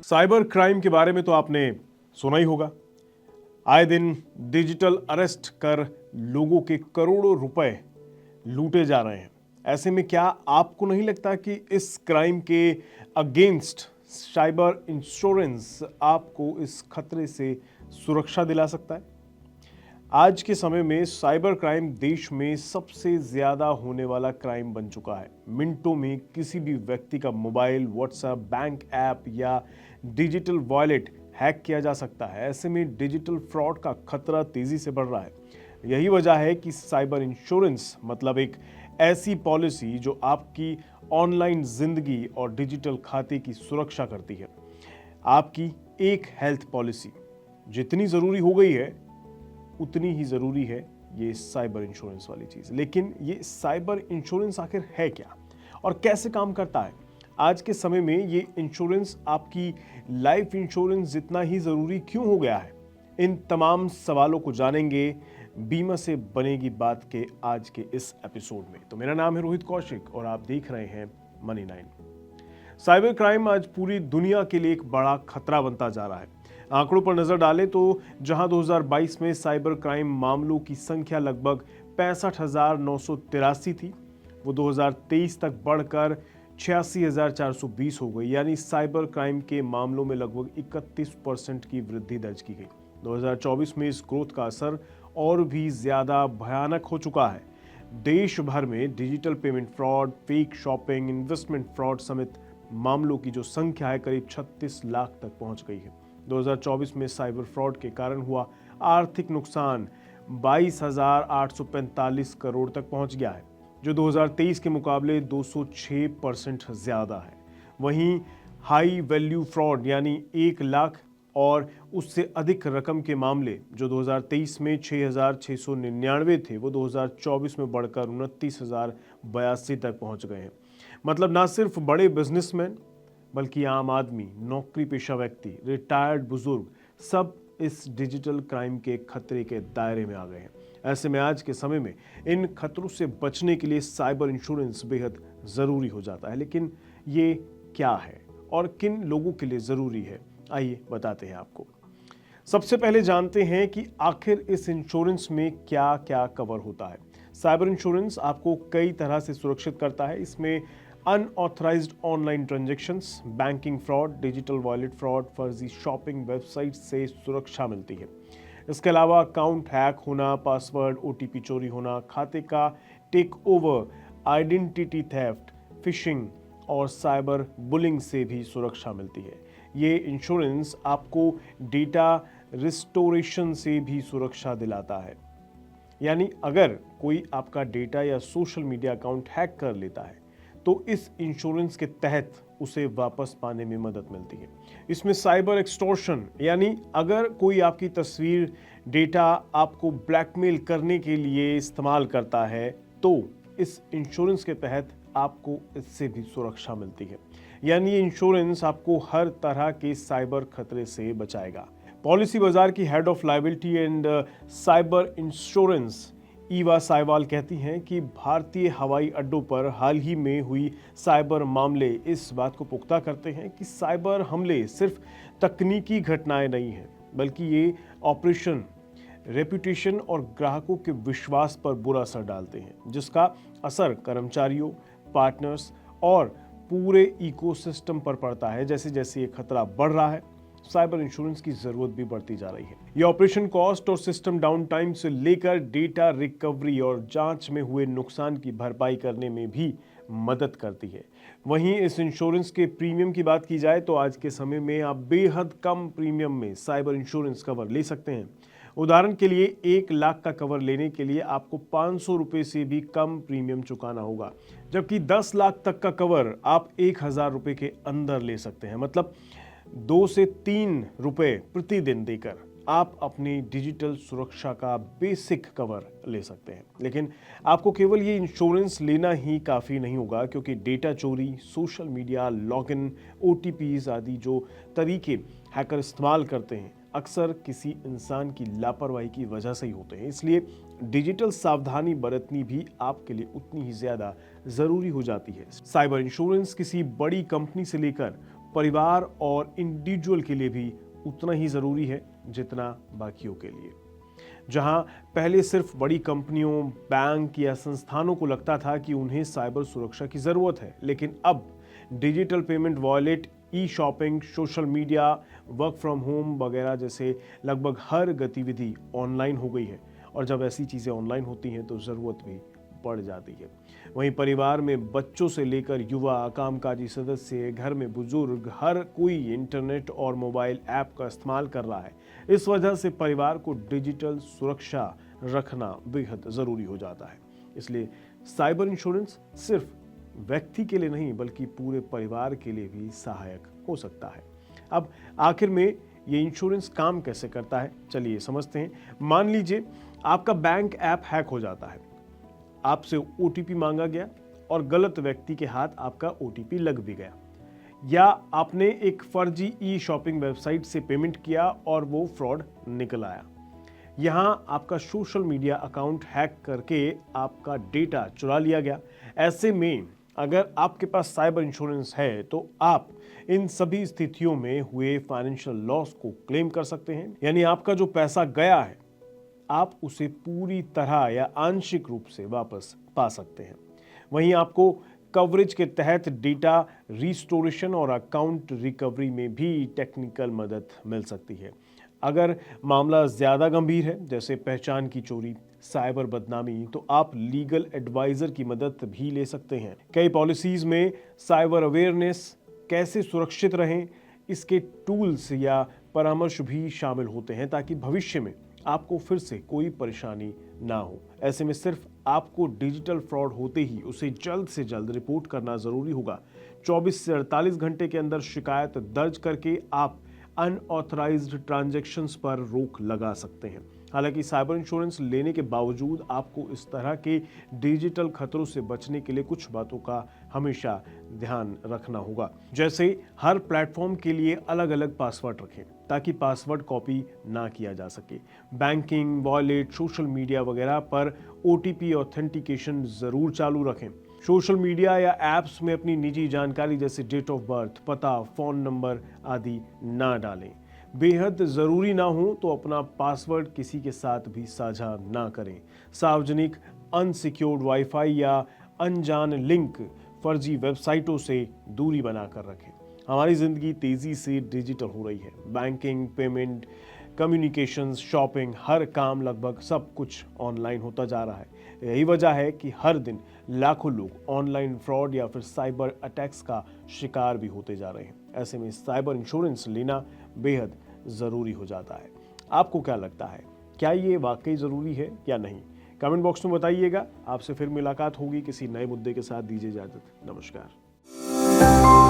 Cyber crime के बारे में तो आपने सुना ही होगा। आए दिन डिजिटल अरेस्ट कर लोगों के करोड़ों रुपए लूटे जा रहे हैं। ऐसे में क्या आपको नहीं लगता कि इस क्राइम के अगेंस्ट साइबर इंश्योरेंस आपको इस खतरे से सुरक्षा दिला सकता है? आज के समय में साइबर क्राइम देश में सबसे ज्यादा होने वाला क्राइम बन चुका है। मिनटों में किसी भी व्यक्ति का मोबाइल, व्हाट्सएप, बैंक ऐप या डिजिटल वॉलेट हैक किया जा सकता है। ऐसे में डिजिटल फ्रॉड का खतरा तेजी से बढ़ रहा है। यही वजह है कि साइबर इंश्योरेंस मतलब एक ऐसी पॉलिसी जो आपकी ऑनलाइन जिंदगी और डिजिटल खाते की सुरक्षा करती है। आपकी एक हेल्थ पॉलिसी जितनी जरूरी हो गई है उतनी ही जरूरी है ये साइबर इंश्योरेंस वाली चीज। लेकिन ये साइबर इंश्योरेंस आखिर है क्या और कैसे काम करता है? आज के समय में ये इंश्योरेंस आपकी लाइफ इंश्योरेंस जितना ही जरूरी क्यों हो गया है? इन तमाम सवालों को जानेंगे बीमा से बनेगी बात के आज के इस एपिसोड में। तो मेरा नाम है रोहित कौशिक और आप देख रहे हैं मनी 9। साइबर क्राइम आज पूरी दुनिया के लिए एक बड़ा खतरा बनता जा रहा है। आंकड़ों पर नजर डालें तो जहां 2022 में साइबर क्राइम मामलों की संख्या लगभग 65,983 थी, वो 2023 तक बढ़कर 86,420 हो गई। यानी साइबर क्राइम के मामलों में लगभग 31% की वृद्धि दर्ज की गई। 2024 में इस ग्रोथ का असर और भी ज्यादा भयानक हो चुका है। देश भर में digital payment fraud, fake shopping, investment fraud समेत मामलों की जो संख्या है करीब 36 लाख तक पहुंच गई है। 2024 में साइबर फ्रॉड के कारण हुआ आर्थिक नुकसान 22,845 करोड़ तक पहुंच गया है, जो 2023 के मुकाबले 206% ज्यादा है। वहीं हाई वैल्यू फ्रॉड यानी 1 लाख और उससे अधिक रकम के मामले जो 2023 में 6,699 थे, वो 2024 में बढ़कर 29,082 तक पहुंच गए हैं। मतलब ना सिर्फ बड़े बिजनेसमैन बल्कि आम आदमी, नौकरी पेशा व्यक्ति, रिटायर्ड बुजुर्ग सब इस डिजिटल क्राइम के खतरे के दायरे में आ गए हैं। ऐसे में आज के समय में इन खतरों से बचने के लिए साइबर इंश्योरेंस बेहद जरूरी हो जाता है। लेकिन ये क्या है और किन लोगों के लिए जरूरी है, आइए बताते हैं आपको। सबसे पहले जानते हैं कि आखिर इस इंश्योरेंस में क्या क्या कवर होता है। साइबर इंश्योरेंस आपको कई तरह से सुरक्षित करता है। इसमें unauthorised online transactions, banking fraud, digital wallet fraud, फर्जी शॉपिंग वेबसाइट से सुरक्षा मिलती है। इसके अलावा अकाउंट हैक होना, पासवर्ड, ओटीपी चोरी होना, खाते का take over, identity theft, phishing और साइबर बुलिंग से भी सुरक्षा मिलती है। ये इंश्योरेंस आपको डेटा रिस्टोरेशन से भी सुरक्षा दिलाता है। यानी अगर कोई आपका डेटा या सोशल मीडिया अकाउंट हैक कर लेता है तो इस इंश्योरेंस के तहत उसे वापस पाने में मदद मिलती है। इसमें साइबर एक्सटॉर्शन यानी अगर कोई आपकी तस्वीर, डेटा आपको ब्लैकमेल करने के लिए इस्तेमाल करता है तो इस इंश्योरेंस के तहत आपको इससे भी सुरक्षा मिलती है। यानी ये इंश्योरेंस आपको हर तरह के साइबर खतरे से बचाएगा। पॉलिसी बाजार की head of liability and cyber insurance Eva Sahiwal कहती हैं कि भारतीय हवाई अड्डों पर हाल ही में हुई साइबर मामले इस बात को पुख्ता करते हैं कि साइबर हमले सिर्फ तकनीकी घटनाएं नहीं हैं, बल्कि ये ऑपरेशन, रेपुटेशन और ग्राहकों के विश्वास पर बुरा असर डालते हैं, जिसका असर कर्मचारियों, पार्टनर्स और पूरे इकोसिस्टम पर पड़ता है। जैसे जैसे ये खतरा बढ़ रहा है, साइबर इंश्योरेंस की जरूरत भी बढ़ती जा रही है। ये ऑपरेशन कॉस्ट और सिस्टम डाउन टाइम से लेकर डेटा रिकवरी और जांच में हुए नुकसान की भरपाई करने में भी मदद करती है। वहीं इस इंश्योरेंस के प्रीमियम की बात की जाए तो आज के समय में आप बेहद कम प्रीमियम में साइबर इंश्योरेंस कवर ले सकते हैं। उदाहरण के लिए 1 लाख का कवर लेने के लिए आपको 500 रुपए से भी कम प्रीमियम चुकाना होगा, जबकि 10 लाख तक का कवर आप 1,000 रुपए के अंदर ले सकते हैं। मतलब 2 से 3 रुपए प्रतिदिन देकर आप अपनी डिजिटल सुरक्षा का बेसिक कवर ले सकते हैं। लेकिन आपको केवल ये इंश्योरेंस लेना ही काफ़ी नहीं होगा, क्योंकि डेटा चोरी, सोशल मीडिया लॉगिन, ओटीपीज आदि जो तरीके हैकर इस्तेमाल करते हैं अक्सर किसी इंसान की लापरवाही की वजह से ही होते हैं। इसलिए डिजिटल सावधानी बरतनी भी आपके लिए उतनी ही ज़्यादा ज़रूरी हो जाती है। साइबर इंश्योरेंस किसी बड़ी कंपनी से लेकर परिवार और इंडिविजुअल के लिए भी उतना ही ज़रूरी है जितना बाकियों के लिए। जहां पहले सिर्फ बड़ी कंपनियों, बैंक या संस्थानों को लगता था कि उन्हें साइबर सुरक्षा की ज़रूरत है, लेकिन अब digital payment wallet, E shopping, social media, work from home वगैरह जैसे लगभग हर गतिविधि ऑनलाइन हो गई है। और जब ऐसी चीज़ें ऑनलाइन होती हैं तो ज़रूरत भी बढ़ जाती है। वहीं परिवार में बच्चों से लेकर युवा, कामकाजी सदस्य, घर में बुजुर्ग, हर कोई इंटरनेट और मोबाइल ऐप का इस्तेमाल कर रहा है। इस वजह से परिवार को डिजिटल सुरक्षा रखना बेहद ज़रूरी हो जाता है। इसलिए साइबर इंश्योरेंस सिर्फ व्यक्ति के लिए नहीं बल्कि पूरे परिवार के लिए भी सहायक हो सकता है। अब आखिर में ये इंश्योरेंस काम कैसे करता है, चलिए समझते हैं। मान लीजिए आपका बैंक ऐप हैक हो जाता है, आपसे ओटीपी मांगा गया और गलत व्यक्ति के हाथ आपका ओटीपी लग भी गया, या आपने एक फर्जी ई शॉपिंग वेबसाइट से पेमेंट किया और वो फ्रॉड निकल आया। यहां आपका सोशल मीडिया अकाउंट हैक करके आपका डेटा चुरा लिया गया। ऐसे में अगर आपके पास साइबर इंश्योरेंस है तो आप इन सभी स्थितियों में हुए फाइनेंशियल लॉस को क्लेम कर सकते हैं। यानी आपका जो पैसा गया है आप उसे पूरी तरह या आंशिक रूप से वापस पा सकते हैं। वहीं आपको कवरेज के तहत डेटा रिस्टोरेशन और अकाउंट रिकवरी में भी टेक्निकल मदद मिल सकती है। अगर मामला ज़्यादा गंभीर है जैसे पहचान की चोरी, साइबर बदनामी, तो आप लीगल एडवाइज़र की मदद भी ले सकते हैं। कई पॉलिसीज़ में साइबर अवेयरनेस, कैसे सुरक्षित रहें, इसके टूल्स या परामर्श भी शामिल होते हैं ताकि भविष्य में आपको फिर से कोई परेशानी ना हो। ऐसे में सिर्फ आपको डिजिटल फ्रॉड होते ही उसे जल्द से जल्द रिपोर्ट करना ज़रूरी होगा। 24 से 48 घंटे के अंदर शिकायत दर्ज करके आप अनऑथराइज्ड ट्रांजैक्शंस पर रोक लगा सकते हैं। हालांकि साइबर इंश्योरेंस लेने के बावजूद आपको इस तरह के डिजिटल खतरों से बचने के लिए कुछ बातों का हमेशा ध्यान रखना होगा। जैसे हर प्लेटफॉर्म के लिए अलग अलग पासवर्ड रखें ताकि पासवर्ड कॉपी ना किया जा सके। बैंकिंग, वॉलेट, सोशल मीडिया वगैरह पर ओटीपी ऑथेंटिकेशन ज़रूर चालू रखें। सोशल मीडिया या ऐप्स में अपनी निजी जानकारी जैसे डेट ऑफ बर्थ, पता, फ़ोन नंबर आदि ना डालें। बेहद ज़रूरी ना हो तो अपना पासवर्ड किसी के साथ भी साझा ना करें। सार्वजनिक अनसिक्योर्ड वाईफाई या अनजान लिंक, फर्जी वेबसाइटों से दूरी बनाकर रखें। हमारी ज़िंदगी तेज़ी से डिजिटल हो रही है। बैंकिंग, पेमेंट, कम्युनिकेशंस, शॉपिंग, हर काम, लगभग सब कुछ ऑनलाइन होता जा रहा है। यही वजह है कि हर दिन लाखों लोग ऑनलाइन फ्रॉड या फिर साइबर अटैक्स का शिकार भी होते जा रहे हैं। ऐसे में साइबर इंश्योरेंस लेना बेहद ज़रूरी हो जाता है। आपको क्या लगता है, क्या ये वाकई ज़रूरी है या नहीं? कमेंट बॉक्स में बताइएगा। आपसे फिर मुलाकात होगी किसी नए मुद्दे के साथ। दीजिए इजाज़त। नमस्कार।